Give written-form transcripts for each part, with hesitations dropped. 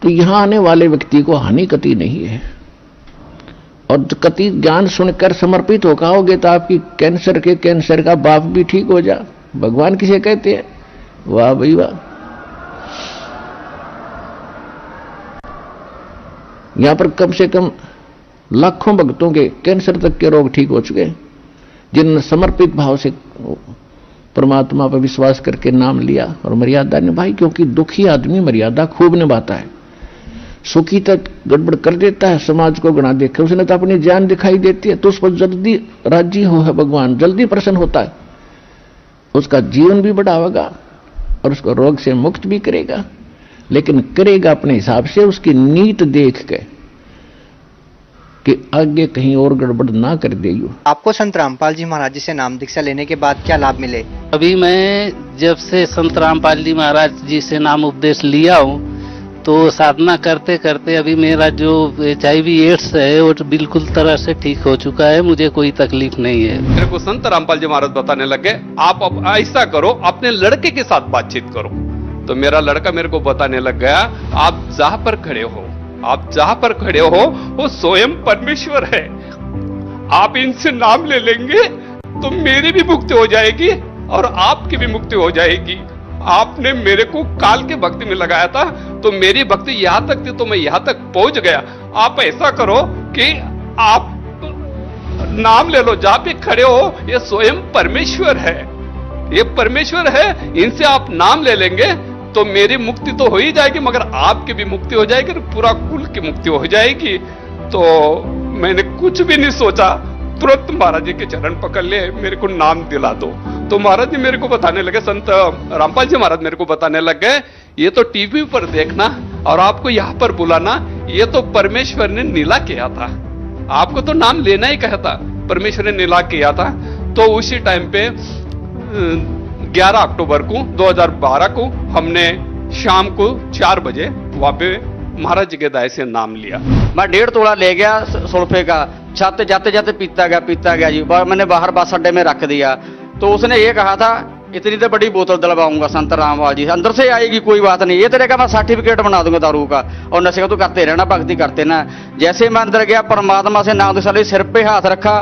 तो यहां आने वाले व्यक्ति को हानि कति नहीं है। और कति ज्ञान सुनकर समर्पित हो आओगे तो आपकी कैंसर का बाप भी ठीक हो जा। भगवान किसे कहते हैं? वाह भाई वाह। यहां पर कम से कम लाखों भक्तों के कैंसर तक के रोग ठीक हो चुके, जिन्होंने समर्पित भाव से परमात्मा पर विश्वास करके नाम लिया और मर्यादा निभाई। क्योंकि दुखी आदमी मर्यादा खूब निभाता है, सुखी तक गड़बड़ कर देता है, समाज को गणा देखे। उसने तो अपनी जान दिखाई देती है तो उस पर जल्दी राजी हो है भगवान, जल्दी प्रसन्न होता है, उसका जीवन भी बढ़ावेगा और उसको रोग से मुक्त भी करेगा। लेकिन करेगा अपने हिसाब से, उसकी नीत देख के कि आगे कहीं और गड़बड़ ना कर देगी। आपको संत रामपाल जी महाराज जी से नाम दीक्षा लेने के बाद क्या लाभ मिले? अभी मैं जब से संत रामपाल जी महाराज जी से नाम उपदेश लिया हूँ तो साधना करते करते अभी मेरा जो HIV एड्स है वो बिल्कुल तरह से ठीक हो चुका है, मुझे कोई तकलीफ नहीं है। मेरे को संत रामपाल जी महाराज बताने लगे आप अब ऐसा करो, अपने लड़के के साथ बातचीत करो। तो मेरा लड़का मेरे को बताने लग गया आप जहां पर खड़े हो, आप जहां पर खड़े हो वो स्वयं परमेश्वर है, आप इनसे नाम ले लेंगे तो मेरी भी मुक्ति हो जाएगी और आपकी भी मुक्ति हो जाएगी। आपने मेरे को काल के भक्ति में लगाया था तो मेरी भक्ति यहां तक थी तो मैं यहां तक पहुंच गया। आप ऐसा करो कि आप नाम ले लो, जहां पे खड़े हो ये स्वयं परमेश्वर है, ये परमेश्वर है, इनसे आप नाम ले लेंगे तो मेरी मुक्ति तो हो ही जाएगी मगर आपकी भी मुक्ति हो जाएगी, पूरा कुल की मुक्ति हो जाएगी। तो मैंने कुछ भी नहीं सोचा, तुरंत महाराज जी के चरण पकड़ लिए, मेरे को नाम दिला दो। तो महाराज जी मेरे को बताने लगे, संत रामपाल जी महाराज मेरे को बताने लग गए ये तो टीवी पर देखना और आपको यहाँ पर बुलाना, ये तो परमेश्वर ने नीला किया था, आपको तो नाम लेना ही कहा था, परमेश्वर ने नीला किया था। तो उसी टाइम पे 11 अक्टूबर को 2012 को हमने शाम को 4 बजे वहां पे महाराज जी के दाय से नाम लिया। मैं 1.5 तोला ले गया सुल्फे का, छत जाते जाते पीता गया जी। मैंने बाहर बस अड्डे में रख दिया तो उसने ये कहा था इतनी तो बड़ी बोतल दिलवाऊंगा संत रामपाल जी, अंदर से आएगी कोई बात नहीं, ये तेरे का मैं सर्टिफिकेट बना दूंगा दारू का और नशे का तू करते रहना, भक्ति करते ना। जैसे मैं अंदर गया परमात्मा से नाम दीक्षा सिर पे हाथ रखा,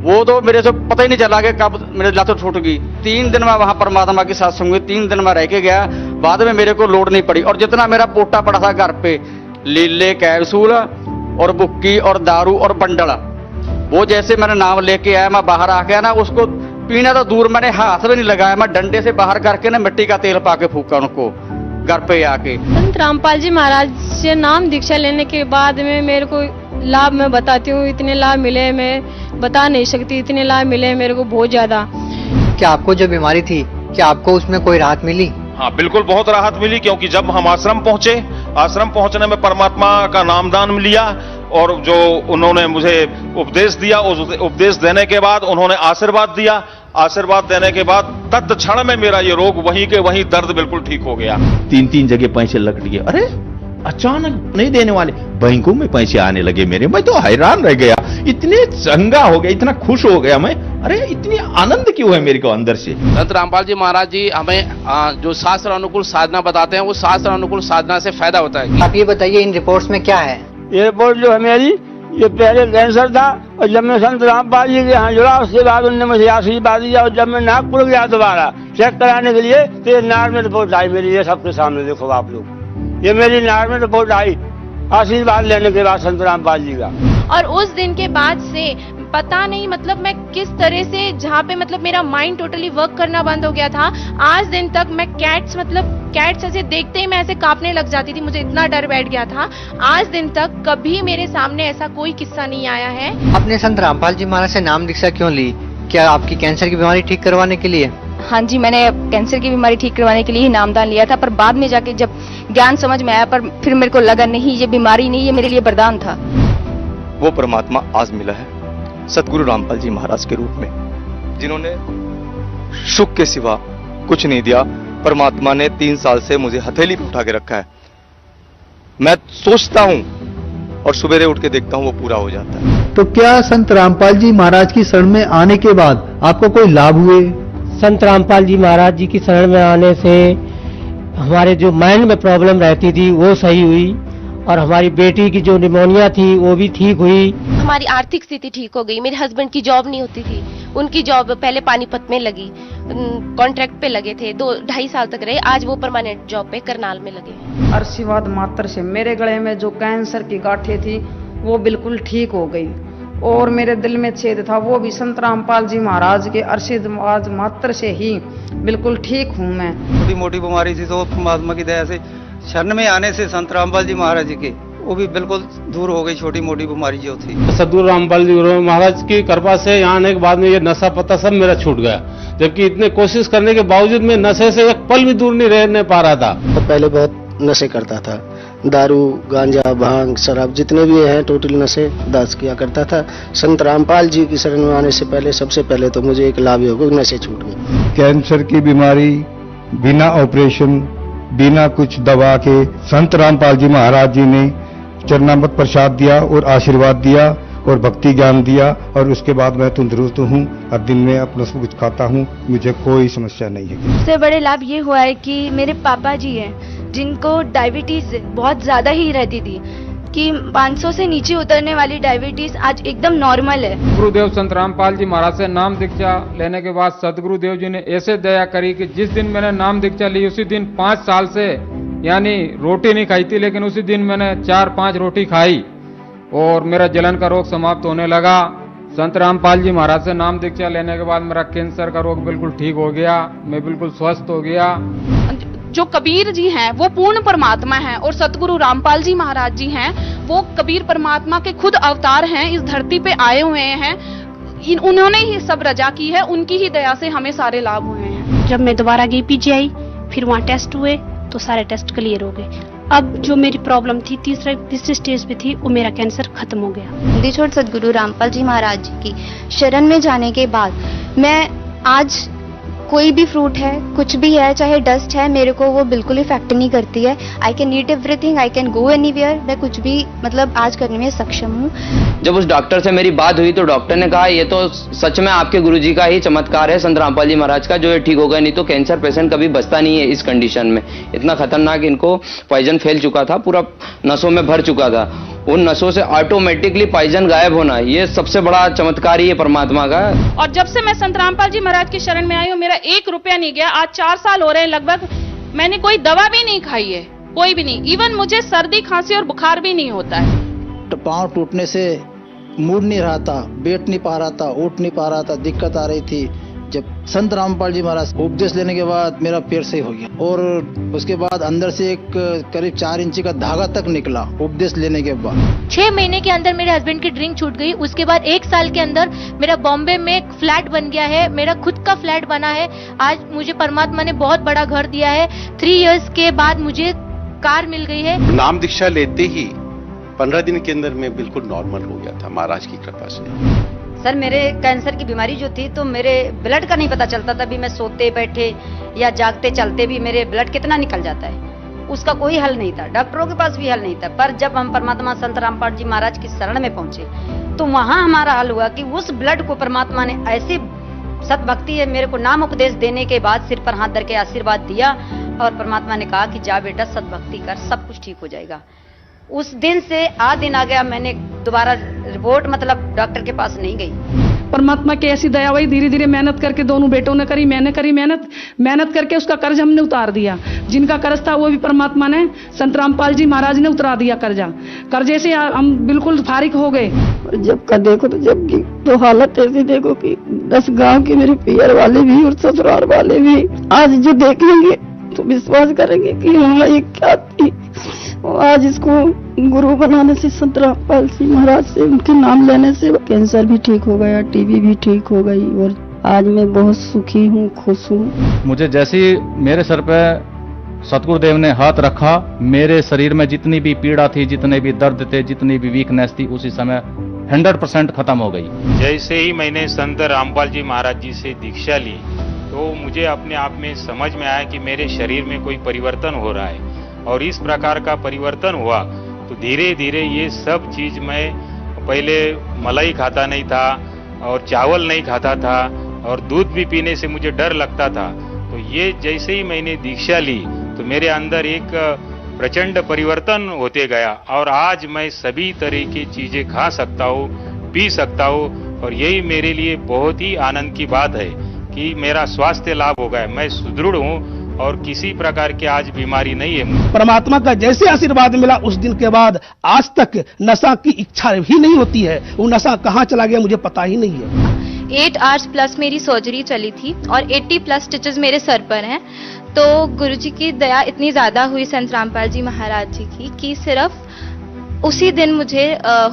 वो तो मेरे से पता ही नहीं चला कि कब मेरे लत छूट गई। 3 दिन में वहां परमात्मा की सत्संग हुई, 3 दिन में रह के गया, बाद में मेरे को लोड नहीं पड़ी। और जितना मेरा पोटा पड़ा था घर पे, लीले कैप्सूल और बुक्की और दारू और बंडल, वो जैसे मैंने नाम लेके आया, मैं बाहर आ गया ना, उसको पीना तो दूर, मैंने हाथ भी नहीं लगाया, मैं डंडे से बाहर करके ना मिट्टी का तेल पाके फूका उनको घर पे आके। संत रामपाल जी महाराज से नाम दीक्षा लेने के बाद में मेरे को लाभ मैं बताती हूँ, इतने लाभ मिले मैं बता नहीं सकती, इतने लाभ मिले मेरे को बहुत ज्यादा। क्या आपको जो बीमारी थी क्या आपको उसमें कोई राहत मिली? हाँ बिल्कुल, बहुत राहत मिली, क्योंकि जब हम आश्रम पहुंचे, आश्रम पहुंचने में परमात्मा का नामदान लिया और जो उन्होंने मुझे उपदेश दिया, उस उपदेश देने के बाद उन्होंने आशीर्वाद दिया, आशीर्वाद देने के बाद तत्क्षण में मेरा ये रोग वहीं के वहीं दर्द बिल्कुल ठीक हो गया। 3 जगह पैसे लग लिए, अरे अचानक नहीं देने वाले, बैंकों में पैसे आने लगे मेरे, मैं तो हैरान रह गया, इतने चंगा हो गया, इतना खुश हो गया मैं, अरे इतनी आनंद क्यों है मेरे को अंदर से। संत रामपाल जी महाराज जी हमें जो शास्त्र अनुकूल साधना बताते हैं, वो शास्त्र अनुकूल साधना से फायदा होता है। आप ये बताइए इन रिपोर्ट्स में क्या है? ये रिपोर्ट जो है मेरी, ये पहले कैंसर था और जब मैं संत रामपाल जी के यहाँ जुड़ा उसके बाद उन्होंने मुझे आशीर्वाद दिया और जब मैं नागपुर गया दोबारा चेक कराने के लिए तो ये नार में रिपोर्ट आई मेरी, ये सबके सामने देखो आप लोग, ये मेरी नार में रिपोर्ट आई आशीर्वाद लेने के बाद संत रामपाल जी का। और उस दिन के बाद से पता नहीं मतलब मैं किस तरह से, जहाँ पे मतलब मेरा माइंड टोटली वर्क करना बंद हो गया था, आज दिन तक मैं कैट्स ऐसे देखते ही मैं ऐसे कांपने लग जाती थी, मुझे इतना डर बैठ गया था। आज दिन तक कभी मेरे सामने ऐसा कोई किस्सा नहीं आया है। आपने संत रामपाल जी महाराज से नाम दीक्षा क्यों ली? क्या आपकी कैंसर की बीमारी ठीक करवाने के लिए? हाँ जी, मैंने कैंसर की बीमारी ठीक करवाने के लिए ही नामदान लिया था, पर बाद में जाके जब ज्ञान समझ में आया, पर फिर मेरे को लगा नहीं ये बीमारी नहीं, ये मेरे लिए वरदान था। वो परमात्मा आज मिला है सतगुरु रामपाल जी महाराज के रूप में, जिन्होंने सुख के सिवा कुछ नहीं दिया। परमात्मा ने 3 साल से मुझे हथेली पे उठा के रखा है, मैं सोचता हूं और सवेरे उठ के देखता हूं वो पूरा हो जाता है। तो क्या संत रामपाल जी महाराज की शरण में आने के बाद आपको कोई लाभ हुए? संत रामपाल जी महाराज जी की शरण में आने से हमारे जो माइंड में प्रॉब्लम रहती थी वो सही हुई और हमारी बेटी की जो निमोनिया थी वो भी ठीक हुई। हमारी आर्थिक स्थिति ठीक हो गई। मेरे हस्बैंड की जॉब नहीं होती थी, उनकी जॉब पहले पानीपत में लगी, कॉन्ट्रैक्ट पे लगे थे, 2-2.5 साल तक रहे, आज वो परमानेंट जॉब पे करनाल में लगे हैं। आशीर्वाद मात्र से मेरे गले में जो कैंसर की गांठें थी वो बिल्कुल ठीक हो गई, और मेरे दिल में छेद था वो भी संत रामपाल जी महाराज के आशीर्वाद मात्र से ही बिल्कुल ठीक हूँ मैं। छोटी मोटी बीमारी थी तो परमात्मा की दया से शरण में आने से संत रामपाल जी महाराज जी के वो भी बिल्कुल दूर हो गई, छोटी मोटी बीमारी जो थी। सदगुरु रामपाल जी महाराज की कृपा से यहाँ आने के बाद में ये नशा पता सब मेरा छूट गया, जबकि इतने कोशिश करने के बावजूद मैं नशे से एक पल भी दूर नहीं रहने पा रहा था। तो पहले बहुत नशे करता था, दारू, गांजा, भांग, शराब, जितने भी हैं टोटल नशे दास किया करता था। संत रामपाल जी की शरण में आने से पहले सबसे पहले तो मुझे एक लाभ हो गया, नशे छूट गए। कैंसर की बीमारी बिना ऑपरेशन, बिना कुछ दवा के संत रामपाल जी महाराज जी ने चरणामृत प्रसाद दिया और आशीर्वाद दिया और भक्ति ज्ञान दिया, और उसके बाद मैं तंदुरुस्त हूँ और दिन में अपना सब कुछ खाता हूँ, मुझे कोई समस्या नहीं है। सबसे बड़े लाभ ये हुआ है कि मेरे पापा जी हैं जिनको डायबिटीज बहुत ज्यादा ही रहती थी, कि 500 से नीचे उतरने वाली डायबिटीज आज एकदम नॉर्मल है। गुरुदेव संत रामपाल जी महाराज से नाम दीक्षा लेने के बाद सदगुरुदेव जी ने ऐसे दया करी कि जिस दिन मैंने नाम दीक्षा ली उसी दिन 5 साल से यानी रोटी नहीं खाई थी, लेकिन उसी दिन मैंने 4-5 रोटी खाई और मेरा जलन का रोग समाप्त होने लगा। संत रामपाल जी महाराज से नाम दीक्षा लेने के बाद मेरा कैंसर का रोग बिल्कुल ठीक हो गया, मैं बिल्कुल स्वस्थ हो गया। जो कबीर जी हैं वो पूर्ण परमात्मा हैं और सतगुरु रामपाल जी महाराज जी हैं वो कबीर परमात्मा के खुद अवतार हैं, इस धरती पे आए हुए हैं, उन्होंने ही सब रजा की है, उनकी ही दया से हमें सारे लाभ हुए हैं। जब मैं दोबारा गई पीजीआई, फिर वहाँ टेस्ट हुए तो सारे टेस्ट क्लियर हो गए। अब जो मेरी प्रॉब्लम थी तीसरी स्टेज पे थी, वो मेरा कैंसर खत्म हो गया। छोड़ सतगुरु रामपाल जी महाराज जी की शरण में जाने के बाद मैं आज कोई भी फ्रूट है, कुछ भी है, चाहे डस्ट है, मेरे को वो बिल्कुल इफेक्ट नहीं करती है। I can eat everything, I can go anywhere, मैं कुछ भी मतलब आज करने में सक्षम हूँ। जब उस डॉक्टर से मेरी बात हुई तो डॉक्टर ने कहा ये तो सच में आपके गुरुजी का ही चमत्कार है, संत रामपाल जी महाराज का, जो ये ठीक हो गया, नहीं तो कैंसर पेशेंट कभी बचता नहीं है इस कंडीशन में। इतना खतरनाक इनको पॉइजन फैल चुका था, पूरा नसों में भर चुका था। उन नसों से ऑटोमेटिकली पॉइजन गायब होना, ये सबसे बड़ा चमत्कार ही है परमात्मा का। और जब से मैं संत रामपाल जी महाराज की शरण में आई हूँ, मेरा 1 रुपया नहीं गया। आज 4 साल हो रहे हैं लगभग, मैंने कोई दवा भी नहीं खाई है, कोई भी नहीं। इवन मुझे सर्दी, खांसी और बुखार भी नहीं होता है। पाँव टूटने से मुड़ नहीं रहा था, बैठ नहीं पा रहा था, उठ नहीं पा रहा था, दिक्कत आ रही थी। जब संत रामपाल जी महाराज उपदेश लेने के बाद मेरा पैर सही हो गया, और उसके बाद अंदर से एक करीब 4 इंची का धागा तक निकला उपदेश लेने के बाद। 6 महीने के अंदर मेरे हस्बैंड की ड्रिंक छूट गई। उसके बाद 1 साल के अंदर मेरा बॉम्बे में एक फ्लैट बन गया है, मेरा खुद का फ्लैट बना है। आज मुझे परमात्मा ने बहुत बड़ा घर दिया है। 3 इयर्स के बाद मुझे कार मिल गई है। नाम दीक्षा लेते ही 15 दिन के अंदर मैं बिल्कुल नॉर्मल हो गया था महाराज की कृपा से। सर मेरे कैंसर की बीमारी जो थी तो मेरे ब्लड का नहीं पता चलता था, भी मैं सोते बैठे या जागते चलते भी मेरे ब्लड कितना निकल जाता है, उसका कोई हल नहीं था, डॉक्टरों के पास भी हल नहीं था। पर जब हम परमात्मा संत रामपाल जी महाराज की शरण में पहुंचे तो वहां हमारा हल हुआ कि उस ब्लड को परमात्मा ने ऐसी सतभक्ति है, मेरे को नाम उपदेश देने के बाद सिर पर हाथ धर के आशीर्वाद दिया और परमात्मा ने कहा कि जा बेटा सतभक्ति कर, सब कुछ ठीक हो जाएगा। उस दिन से आज दिन आ गया, मैंने दोबारा रिपोर्ट मतलब डॉक्टर के पास नहीं गई। परमात्मा की ऐसी दया हुई, धीरे धीरे मेहनत करके दोनों बेटों ने करी, मैंने करी मेहनत करके उसका कर्ज हमने उतार दिया। जिनका कर्ज था वो भी परमात्मा ने, संत रामपाल जी महाराज ने उतरा दिया कर्जे से हम बिल्कुल फारिग हो गए। जब का देखो तो जब की तो हालत ऐसी देखो कि 10 गांव के मेरे पियर वाले भी और ससुराल वाले भी आज जो देखेंगे तो विश्वास करेंगे कि हाँ ये क्या थी। आज इसको गुरु बनाने से, संत रामपाल जी महाराज से, उनके नाम लेने से कैंसर भी ठीक हो गया, टीबी भी ठीक हो गई, और आज मैं बहुत सुखी हूँ, खुश हूँ। मुझे जैसे ही मेरे सर पे सतगुरुदेव ने हाथ रखा, मेरे शरीर में जितनी भी पीड़ा थी, जितने भी दर्द थे, जितनी भी वीकनेस थी, उसी समय 100% खत्म हो गई। जैसे ही मैंने संत रामपाल जी महाराज जी से दीक्षा ली तो मुझे अपने आप में समझ में आया कि मेरे शरीर में कोई परिवर्तन हो रहा है, और इस प्रकार का परिवर्तन हुआ तो धीरे धीरे ये सब चीज मैं पहले मलाई खाता नहीं था और चावल नहीं खाता था और दूध भी पीने से मुझे डर लगता था। तो ये जैसे ही मैंने दीक्षा ली तो मेरे अंदर एक प्रचंड परिवर्तन होते गया और आज मैं सभी तरह की चीजें खा सकता हूँ, पी सकता हूँ और यही मेरे लिए बहुत ही आनंद की बात है कि मेरा स्वास्थ्य लाभ हो गया। मैं सुदृढ़ हूँ और किसी प्रकार की आज बीमारी नहीं है। परमात्मा का जैसे आशीर्वाद मिला उस दिन के बाद आज तक नशा की इच्छा भी नहीं होती है। वो नशा कहाँ चला गया मुझे पता ही नहीं है। 8 आवर्स प्लस मेरी सर्जरी चली थी और 80 प्लस स्टिचेस मेरे सर पर हैं। तो गुरुजी की दया इतनी ज्यादा हुई संत रामपाल जी महाराज जी की कि सिर्फ उसी दिन मुझे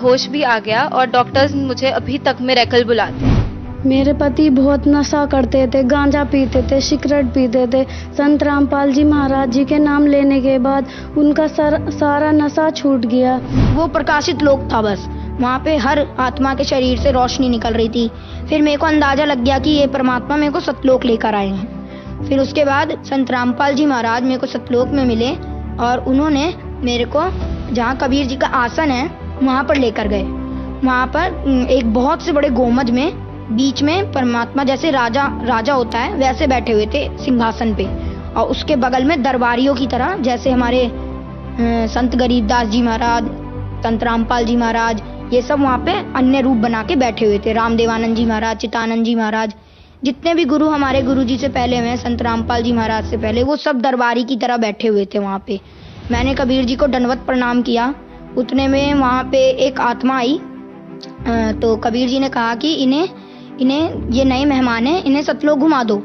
होश भी आ गया और डॉक्टर्स मुझे अभी तक मिरेकल बुलाते हैं। मेरे पति बहुत नशा करते थे, गांजा पीते थे, सिगरेट पीते थे। संत रामपाल जी महाराज जी के नाम लेने के बाद उनका सारा नशा छूट गया। वो प्रकाशित लोक था, बस वहाँ पे हर आत्मा के शरीर से रोशनी निकल रही थी। फिर मेरे को अंदाजा लग गया कि ये परमात्मा मेरे को सतलोक लेकर आए हैं। फिर उसके बाद संत रामपाल जी महाराज मेरे को सतलोक में मिले और उन्होंने मेरे को जहाँ कबीर जी का आसन है वहाँ पर लेकर गए। वहाँ पर एक बहुत से बड़े गोमज में बीच में परमात्मा जैसे राजा होता है वैसे बैठे हुए थे सिंहासन पे, और उसके बगल में दरबारियों की तरह जैसे हमारे संत गरीबदास जी महाराज, संत रामपाल जी महाराज, ये सब वहाँ पे अन्य रूप बना के बैठे हुए थे। रामदेवानंद जी महाराज, चितानंद जी महाराज, जितने भी गुरु हमारे गुरु जी से पहले हुए, संत रामपाल जी महाराज से पहले, वो सब दरबारी की तरह बैठे हुए थे वहाँ पे। मैंने कबीर जी को दंडवत प्रणाम किया। उतने में वहाँ पे एक आत्मा आई। तो कबीर जी ने कहा कि इन्हें ये नए मेहमान हैं, इन्हें सतलोक घुमा दो।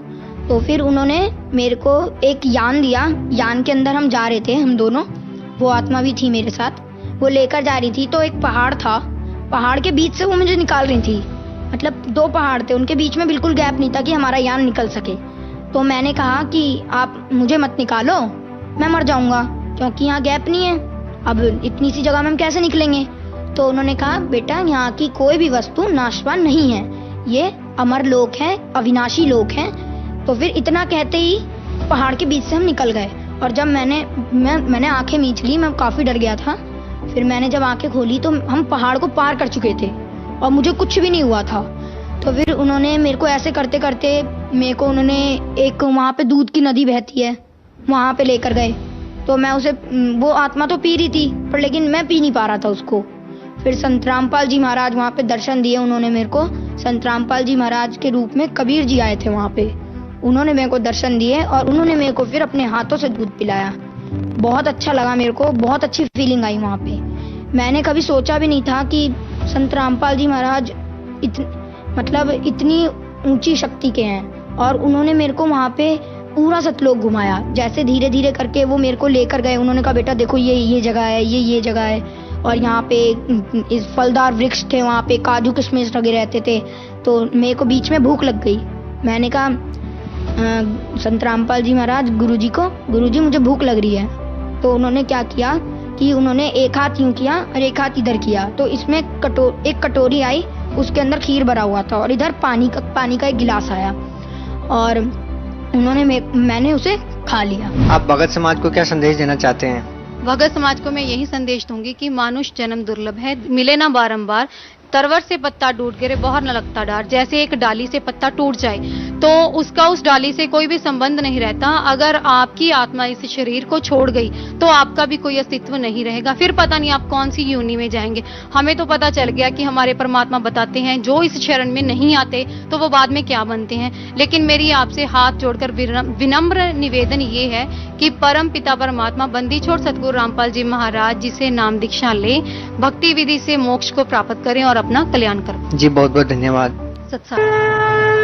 तो फिर उन्होंने मेरे को एक यान दिया। यान के अंदर हम जा रहे थे, हम दोनों, वो आत्मा भी थी मेरे साथ, वो लेकर जा रही थी। तो एक पहाड़ था, पहाड़ के बीच से वो मुझे निकाल रही थी। मतलब 2 पहाड़ थे, उनके बीच में बिल्कुल गैप नहीं था कि हमारा यान निकल सके। तो मैंने कहा कि आप मुझे मत निकालो, मैं मर जाऊंगा, क्योंकि यहाँ गैप नहीं है। अब इतनी सी जगह में हम कैसे निकलेंगे। तो उन्होंने कहा बेटा यहाँ की कोई भी वस्तु नाशवान नहीं है, ये अमर लोक है, अविनाशी लोक है। तो फिर इतना कहते ही पहाड़ के बीच से हम निकल गए। और जब मैंने आंखें मीच ली, मैं काफी डर गया था। फिर मैंने जब आंखें खोली तो हम पहाड़ को पार कर चुके थे और मुझे कुछ भी नहीं हुआ था। तो फिर उन्होंने मेरे को ऐसे करते करते मेरे को उन्होंने एक वहाँ पे दूध की नदी बहती है वहाँ पे लेकर गए। तो मैं उसे, वो आत्मा तो पी रही थी पर लेकिन मैं पी नहीं पा रहा था उसको। फिर संत रामपाल जी महाराज वहाँ पे दर्शन दिए उन्होंने मेरे को। संत रामपाल जी महाराज के रूप में कबीर जी आए थे वहाँ पे, उन्होंने मेरे को दर्शन दिए और उन्होंने मेरे को फिर अपने हाथों से दूध पिलाया। बहुत अच्छा लगा मेरे को, बहुत अच्छी फीलिंग आई वहाँ पे। मैंने कभी सोचा भी नहीं था कि संत रामपाल जी महाराज इतनी ऊंची शक्ति के हैं। और उन्होंने मेरे को वहाँ पे पूरा सतलोक घुमाया। जैसे धीरे धीरे करके वो मेरे को लेकर गए। उन्होंने कहा बेटा देखो ये जगह है, ये जगह है, और यहाँ पे इस फलदार वृक्ष थे, वहाँ पे काजू किशमिश लगे रहते थे। तो मेरे को बीच में भूख लग गई। मैंने कहा संत रामपाल जी महाराज गुरुजी मुझे भूख लग रही है। तो उन्होंने क्या किया कि उन्होंने एक हाथ यूं किया और एक हाथ इधर किया। तो इसमें एक कटोरी आई, उसके अंदर खीर भरा हुआ था और इधर पानी का एक गिलास आया और मैंने उसे खा लिया। आप भगत समाज को क्या संदेश देना चाहते हैं? भगत समाज को मैं यही संदेश दूंगी कि मानुष जन्म दुर्लभ है, मिले ना बारंबार। तरवर से पत्ता टूट गिरे बाहर न लगता डार। जैसे एक डाली से पत्ता टूट जाए तो उसका उस डाली से कोई भी संबंध नहीं रहता। अगर आपकी आत्मा इस शरीर को छोड़ गई तो आपका भी कोई अस्तित्व नहीं रहेगा। फिर पता नहीं आप कौन सी योनि में जाएंगे। हमें तो पता चल गया कि हमारे परमात्मा बताते हैं जो इस शरण में नहीं आते तो वो बाद में क्या बनते हैं। लेकिन मेरी आपसे हाथ जोड़कर विनम्र निवेदन ये है कि परम पिता परमात्मा बंदी छोड़ सतगुरु रामपाल जी महाराज जी से नाम दीक्षा ले, भक्ति विधि से मोक्ष को प्राप्त करें और अपना कल्याण करें। जी बहुत बहुत धन्यवाद। सत्संग।